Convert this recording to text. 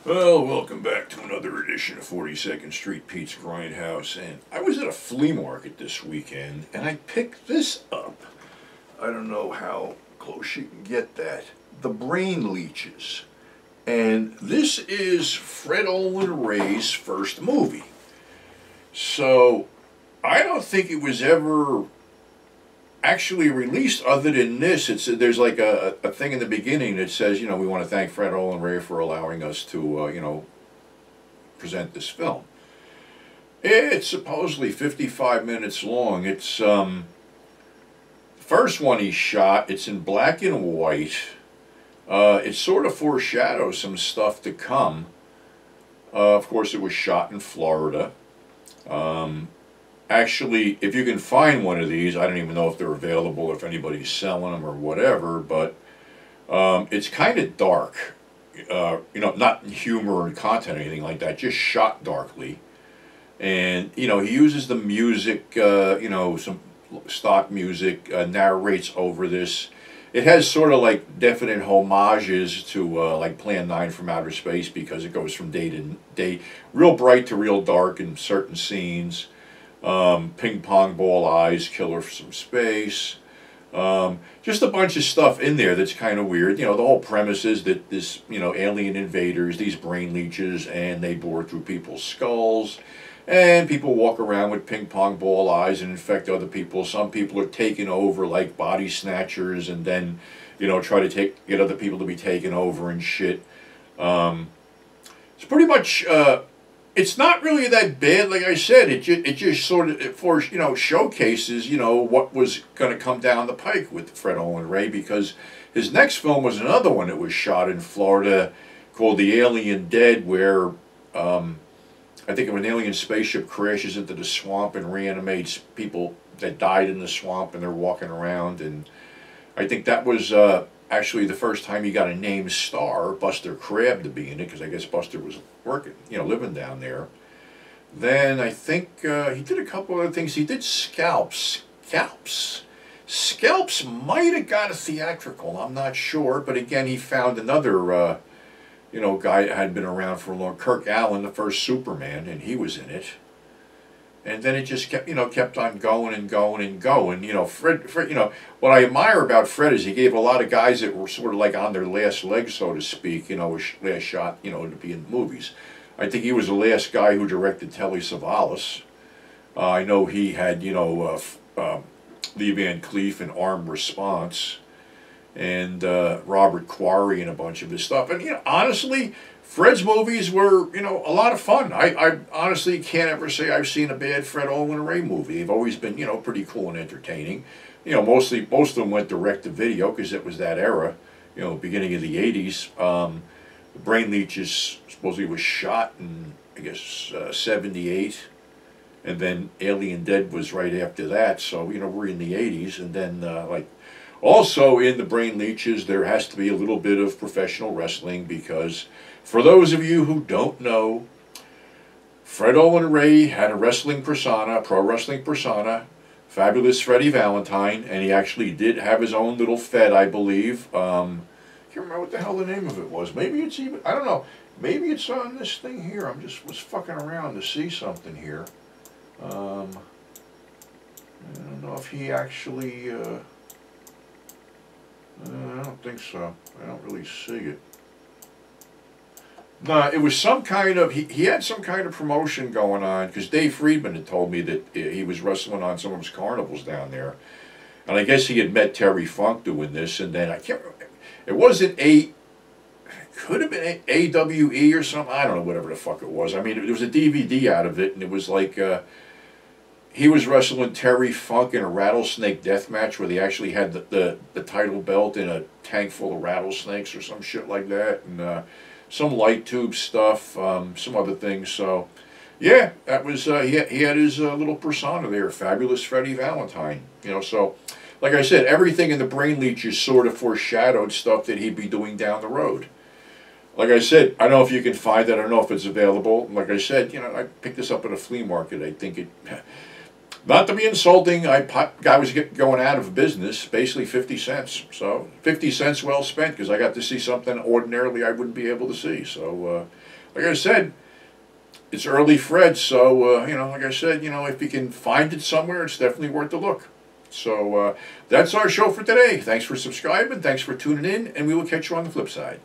Well, welcome back to another edition of 42nd Street Pete's Grindhouse. And I was at a flea market this weekend, and I picked this up. I don't know how close you can get that. The Brain Leeches. And this is Fred Olen Ray's first movie. So, I don't think it was ever actually released other than this. There's like a thing in the beginning that says, we want to thank Fred Olen Ray for allowing us to, present this film. It's supposedly 55 minutes long. It's, first one he shot, it's in black and white. It sort of foreshadows some stuff to come. Of course, it was shot in Florida. Actually, if you can find one of these, I don't even know if they're available, if anybody's selling them or whatever, but it's kind of dark. Not in humor and content or anything like that, just shot darkly. And, he uses the music, some stock music, narrates over this. It has sort of like definite homages to like Plan 9 from Outer Space, because it goes from day to day, real bright to real dark in certain scenes. Ping pong ball eyes, killer from space. Just a bunch of stuff in there that's kind of weird. The whole premise is that this, alien invaders, these brain leeches, and they bore through people's skulls. And people walk around with ping pong ball eyes and infect other people. Some people are taken over like body snatchers and then, try to get other people to be taken over and shit. It's pretty much... it's not really that bad, like I said. It just sort of showcases what was going to come down the pike with Fred Olen Ray, because his next film was another one that was shot in Florida called The Alien Dead, where I think an alien spaceship crashes into the swamp and reanimates people that died in the swamp, and they're walking around. And I think that was actually the first time he got a named star, Buster Crabbe, to be in it, because I guess Buster was working, living down there. Then I think he did a couple other things. He did Scalps. Scalps might have got a theatrical, I'm not sure, but again, he found another, guy that had been around for a long, Kirk Allen, the first Superman, and he was in it. And then it just kept, kept on going and going and going. Fred, what I admire about Fred is he gave a lot of guys that were sort of like on their last leg, so to speak, last shot, to be in movies. I think he was the last guy who directed Telly Savalas. I know he had, Lee Van Cleef in Armed Response, and Robert Quarry and a bunch of his stuff. And, honestly, Fred's movies were, a lot of fun. I honestly can't ever say I've seen a bad Fred Olen Ray movie. They've always been, pretty cool and entertaining. Most of them went direct to video, because it was that era, beginning of the 80s. The Brain Leeches supposedly was shot in, I guess, 78. And then Alien Dead was right after that. So, we're in the 80s. And then, also in the Brain Leeches, there has to be a little bit of professional wrestling, because for those of you who don't know, Fred Olen Ray had a wrestling persona, pro wrestling persona, Fabulous Freddie Valentine, and he actually did have his own little fed, I believe. I can't remember what the hell the name of it was. Maybe it's even, I don't know, maybe it's on this thing here. Was fucking around to see something here. I don't know if he actually, I don't think so. I don't really see it. No, it was some kind of, he had some kind of promotion going on, because Dave Friedman had told me that he was wrestling on some of his carnivals down there. And I guess he had met Terry Funk doing this, and then I can't remember, it wasn't could have been AWE or something, I don't know, whatever the fuck it was. I mean, there was a DVD out of it, and it was like, he was wrestling Terry Funk in a rattlesnake death match where they actually had the title belt in a tank full of rattlesnakes or some shit like that, and some light tube stuff, some other things. So, yeah, that was he had his little persona there, Fabulous Freddie Valentine. So, like I said, everything in the Brain Leeches sort of foreshadowed stuff that he'd be doing down the road. Like I said, I don't know if you can find it. I don't know if it's available. Like I said, I picked this up at a flea market. I think it... Not to be insulting, guy was going out of business, basically 50 cents. So 50 cents well spent, because I got to see something ordinarily I wouldn't be able to see. So like I said, it's early Fred, so you know, like I said, you know, if you can find it somewhere, it's definitely worth a look. So that's our show for today. Thanks for subscribing, thanks for tuning in, and we will catch you on the flip side.